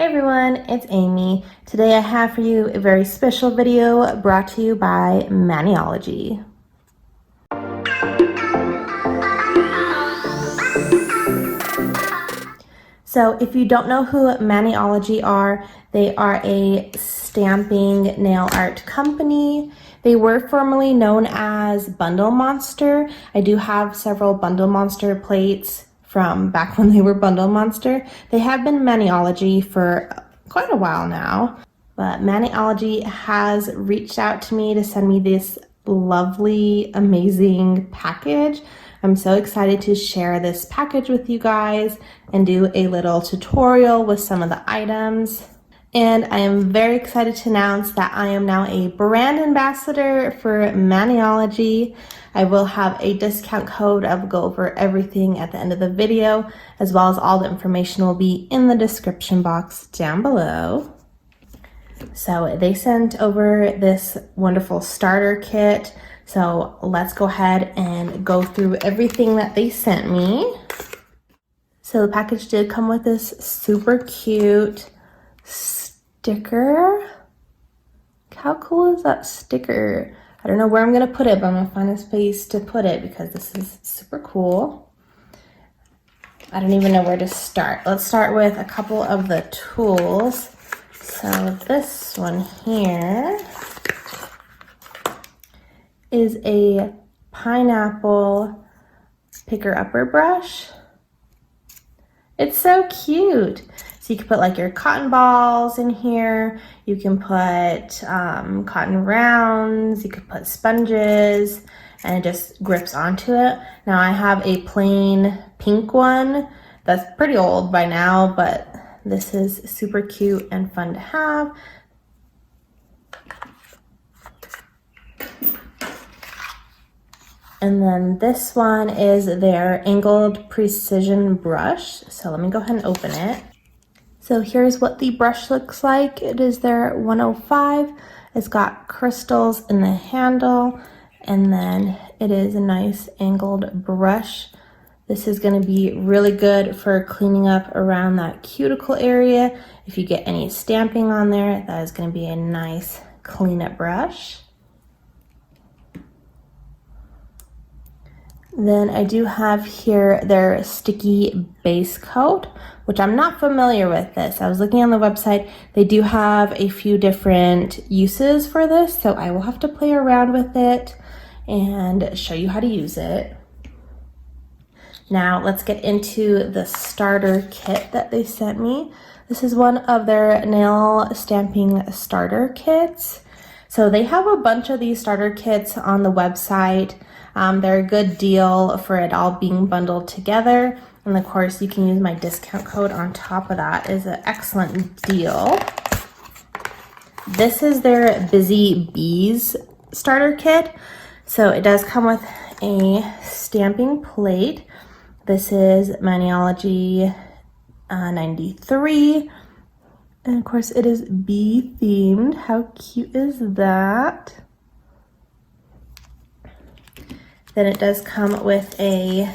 Hey everyone, it's Amy. Today I have for you a very special video brought to you by Maniology. So if you don't know who Maniology are, they are a stamping nail art company. They were formerly known as Bundle Monster. I do have several Bundle Monster plates from back when they were Bundle Monster. They have been Maniology for quite a while now, but Maniology has reached out to me to send me this lovely, amazing package. I'm so excited to share this package with you guys and do a little tutorial with some of the items. And I am very excited to announce that I am now a brand ambassador for Maniology. I will have a discount code. I will go over everything at the end of the video, as well as all the information will be in the description box down below. So they sent over this wonderful starter kit. So let's go ahead and go through everything that they sent me. So the package did come with this super cute sticker. How cool is that sticker? I don't know where I'm gonna put it, but I'm gonna find a space to put it because this is super cool. I don't even know where to start. Let's start with a couple of the tools. So this one here is a pineapple picker-upper brush. It's so cute. So you can put like your cotton balls in here. You can put cotton rounds. You could put sponges, and it just grips onto it. Now I have a plain pink one that's pretty old by now, but this is super cute and fun to have. And then this one is their angled precision brush. So let me go ahead and open it. So here's what the brush looks like. It is their 105. It's got crystals in the handle, and then it is a nice angled brush. This is going to be really good for cleaning up around that cuticle area. If you get any stamping on there, that is going to be a nice cleanup brush. Then I do have here their sticky base coat, which I'm not familiar with this. I was looking on the website. They do have a few different uses for this, so I will have to play around with it and show you how to use it. Now let's get into the starter kit that they sent me. This is one of their nail stamping starter kits. So they have a bunch of these starter kits on the website. They're a good deal for it all being bundled together. And of course, you can use my discount code on top of that. It's an excellent deal. This is their Busy Bees starter kit. So it does come with a stamping plate. This is Maniology 93. And of course, it is bee themed. How cute is that? Then it does come with a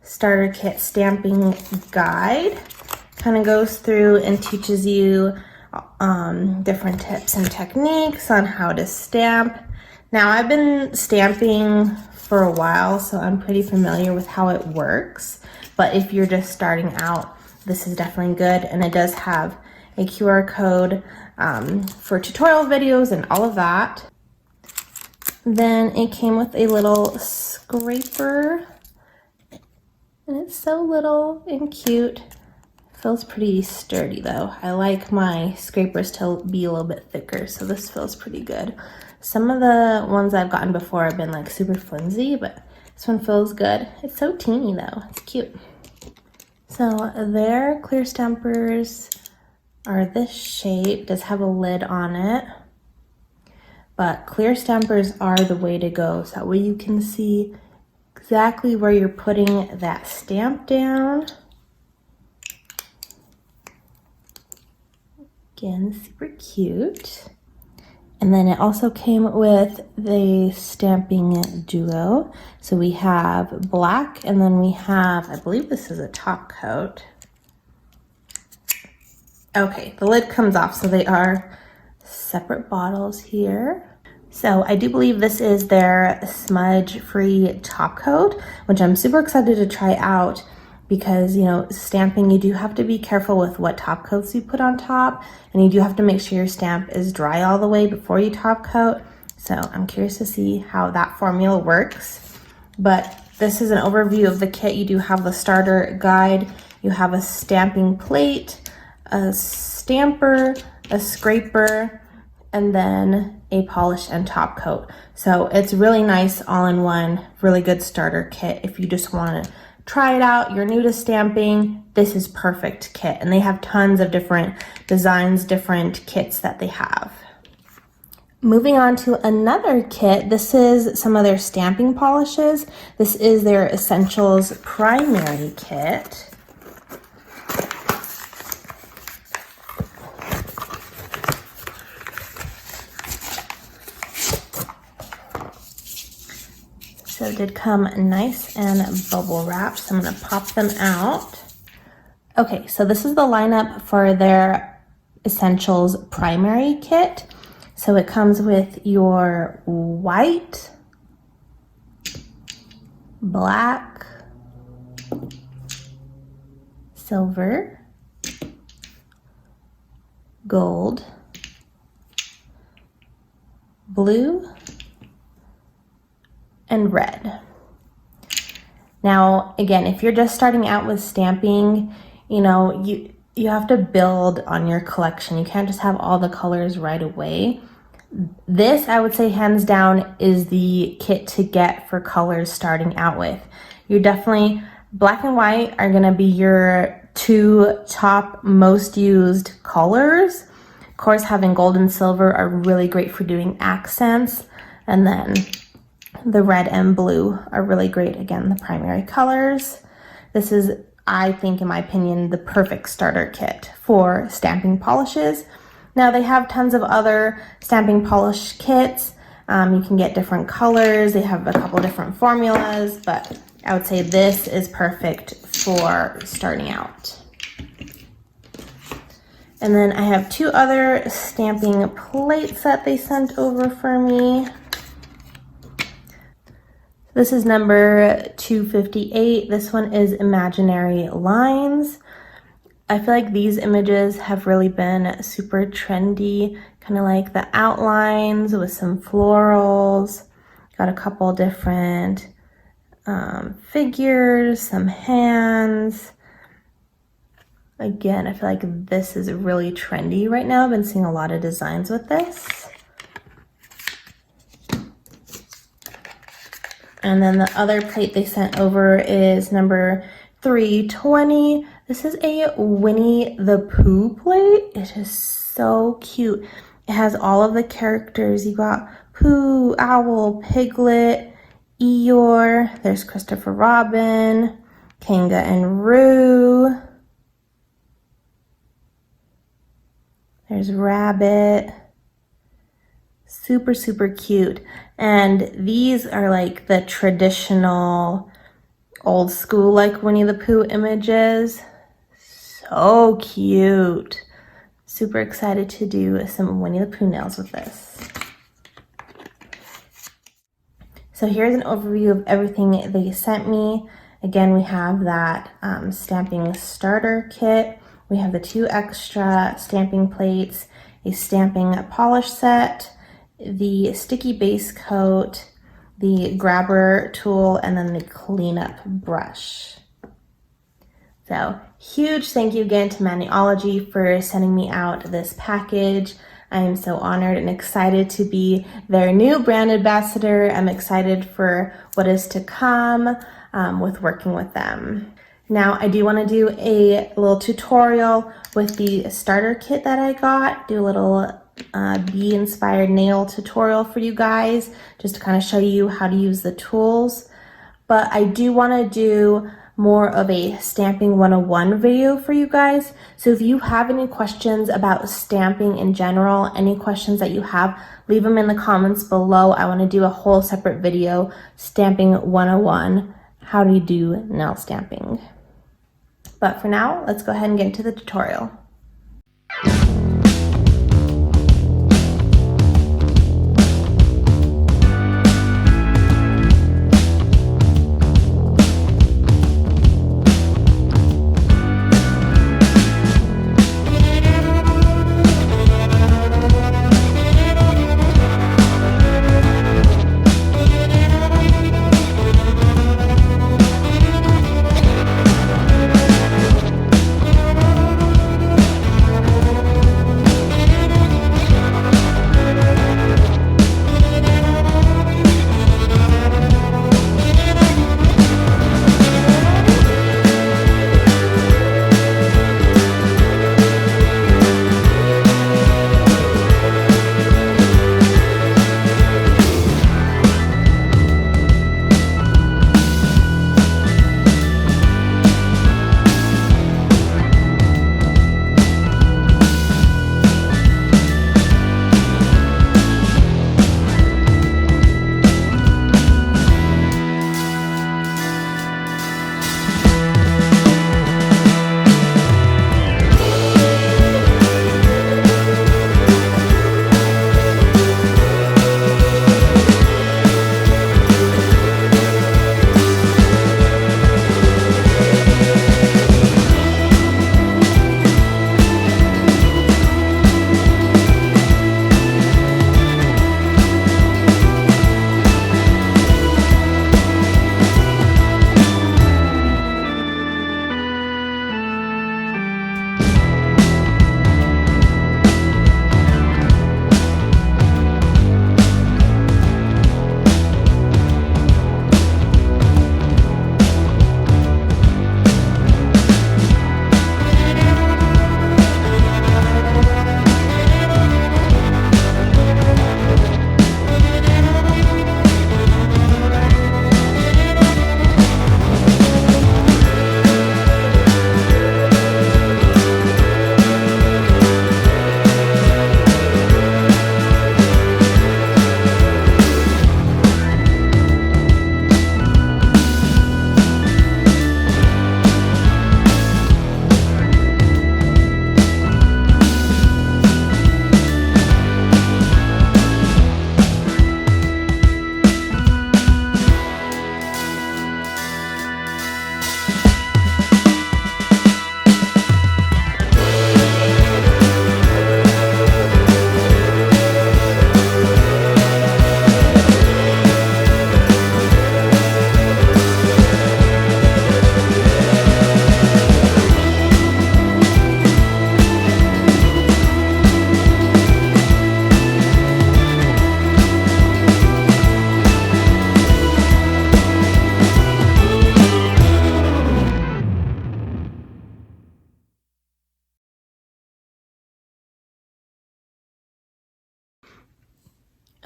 starter kit stamping guide. Kind of goes through and teaches you different tips and techniques on how to stamp. Now I've been stamping for a while, so I'm pretty familiar with how it works. But if you're just starting out, this is definitely good. And it does have a QR code for tutorial videos and all of that. Then it came with a little scraper, and it's so little and cute. Feels pretty sturdy though. I like my scrapers to be a little bit thicker, so this feels pretty good. Some of the ones I've gotten before have been like super flimsy, but this one feels good. It's so teeny though, it's cute. So their clear stampers are this shape, does have a lid on it. But clear stampers are the way to go. So that way you can see exactly where you're putting that stamp down. Again, super cute. And then it also came with the stamping duo. So we have black, and then we have, I believe this is a top coat. Okay, the lid comes off, so they are separate bottles here. So I do believe this is their smudge-free top coat, which I'm super excited to try out because, you know, stamping, you do have to be careful with what top coats you put on top, and you do have to make sure your stamp is dry all the way before you top coat. So I'm curious to see how that formula works. But this is an overview of the kit. You do have the starter guide, you have a stamping plate, a stamper, a scraper, and then a polish and top coat. So it's really nice all-in-one, really good starter kit. If you just want to try it out, you're new to stamping, this is perfect kit. And they have tons of different designs, different kits that they have. Moving on to another kit, this is some of their stamping polishes. This is their Essentials Primary Kit. So it did come nice and bubble wrapped, so I'm gonna pop them out. Okay, so this is the lineup for their Essentials Primary Kit. So it comes with your white, black, silver, gold, blue, and red. Now, again, if you're just starting out with stamping, you know, you have to build on your collection. You can't just have all the colors right away. This, I would say, hands down, is the kit to get for colors starting out with. You're definitely, black and white are gonna be your two top most used colors. Of course, having gold and silver are really great for doing accents. And then the red and blue are really great, again, the primary colors. This is, I think, in my opinion, the perfect starter kit for stamping polishes. Now they have tons of other stamping polish kits. You can get different colors. They have a couple different formulas, but I would say this is perfect for starting out. And then I have two other stamping plates that they sent over for me. This is number 258. This one is Imaginary Lines. I feel like these images have really been super trendy, kind of like the outlines with some florals. Got a couple different figures, some hands. Again, I feel like this is really trendy right now. I've been seeing a lot of designs with this. And then the other plate they sent over is number 320. This is a Winnie the Pooh plate. It is so cute. It has all of the characters. You got Pooh, Owl, Piglet, Eeyore. There's Christopher Robin, Kanga and Roo. There's Rabbit. Super, super cute. And these are like the traditional old school like Winnie the Pooh images. So cute. Super excited to do some Winnie the Pooh nails with this. So here's an overview of everything they sent me. Again, we have that stamping starter kit. We have the 2 extra stamping plates, a stamping polish set, the sticky base coat, the grabber tool, and then the cleanup brush. So huge thank you again to Maniology for sending me out this package. I am so honored and excited to be their new brand ambassador. I'm excited for what is to come with working with them. Now I do want to do a little tutorial with the starter kit that I got, do a little bee inspired nail tutorial for you guys, just to kind of show you how to use the tools. But I do want to do more of a stamping 101 video for you guys. So if you have any questions about stamping in general, any questions that you have, leave them in the comments below. I want to do a whole separate video, stamping 101, how do you do nail stamping. But for now, let's go ahead and get into the tutorial.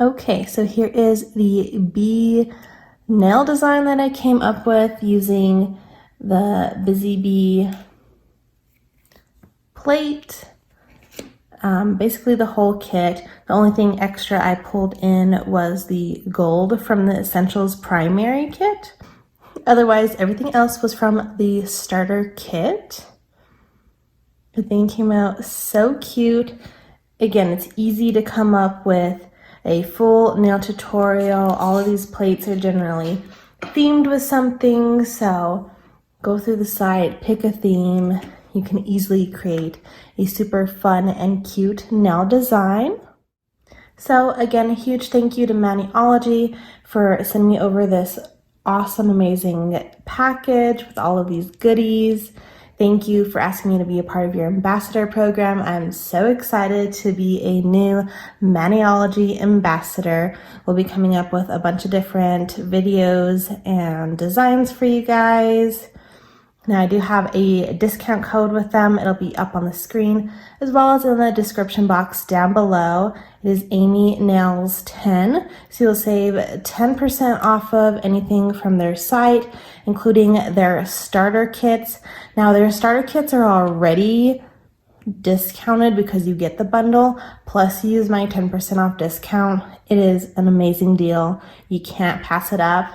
Okay, so here is the bee nail design that I came up with using the Busy Bee plate. Basically the whole kit. The only thing extra I pulled in was the gold from the Essentials Primary Kit. Otherwise, everything else was from the starter kit. The thing came out so cute. Again, it's easy to come up with a full nail tutorial. All of these plates are generally themed with something, so go through the site, pick a theme. You can easily create a super fun and cute nail design. So again, a huge thank you to Maniology for sending me over this awesome, amazing package with all of these goodies. Thank you for asking me to be a part of your ambassador program. I'm so excited to be a new Maniology ambassador. We'll be coming up with a bunch of different videos and designs for you guys. Now I do have a discount code with them. It'll be up on the screen as well as in the description box down below. It is Amy Nails 10. So you'll save 10% off of anything from their site, including their starter kits. Now their starter kits are already discounted because you get the bundle, plus you use my 10% off discount. It is an amazing deal. You can't pass it up.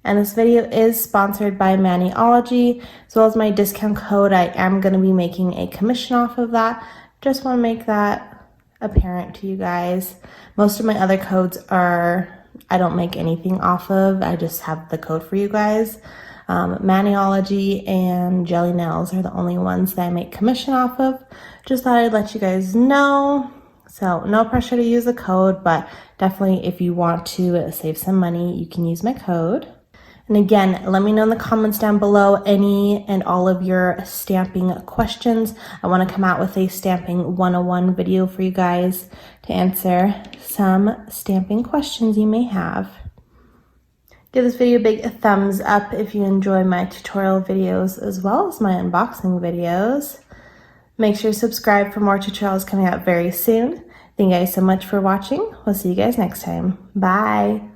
And this video is sponsored by Maniology, as well as my discount code. I am going to be making a commission off of that. Just want to make that apparent to you guys. Most of my other codes I don't make anything off of. I just have the code for you guys. Maniology and Jelly Nails are the only ones that I make commission off of. Just thought I'd let you guys know. So no pressure to use the code, but definitely if you want to save some money, you can use my code. And again, let me know in the comments down below any and all of your stamping questions. I want to come out with a stamping 101 video for you guys to answer some stamping questions you may have. Give this video a big thumbs up if you enjoy my tutorial videos as well as my unboxing videos. Make sure to subscribe for more tutorials coming out very soon. Thank you guys so much for watching. We'll see you guys next time. Bye.